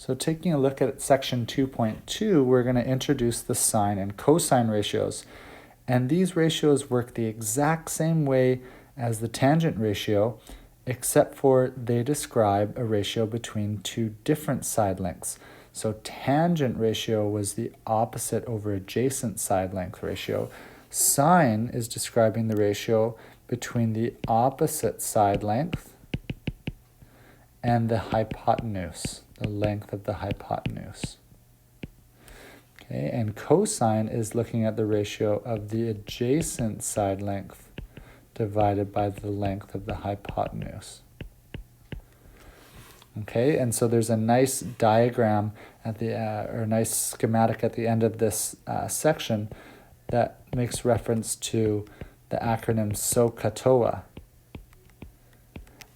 So taking a look at section 2.2, we're going to introduce the sine and cosine ratios. And these ratios work the exact same way as the tangent ratio, except for they describe a ratio between two different side lengths. So tangent ratio was the opposite over adjacent side length ratio. Sine is describing the ratio between the opposite side length and the hypotenuse, the length of the hypotenuse. Okay, and cosine is looking at the ratio of the adjacent side length divided by the length of the hypotenuse. Okay, and so there's a nice diagram at the or a nice schematic at the end of this section that makes reference to the acronym SOHCAHTOA.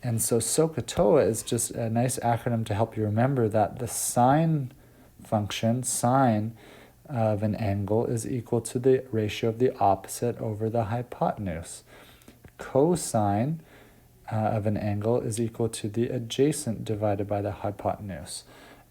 And so SOHCAHTOA is just a nice acronym to help you remember that the sine function, sine of an angle, is equal to the ratio of the opposite over the hypotenuse. Cosine of an angle is equal to the adjacent divided by the hypotenuse.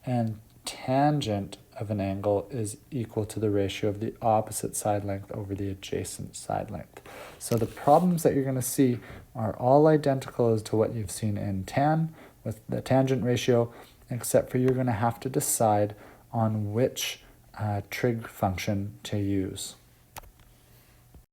And tangent of an angle is equal to the ratio of the opposite side length over the adjacent side length. So the problems that you're going to see are all identical as to what you've seen in tan with the tangent ratio, except for you're going to have to decide on which trig function to use.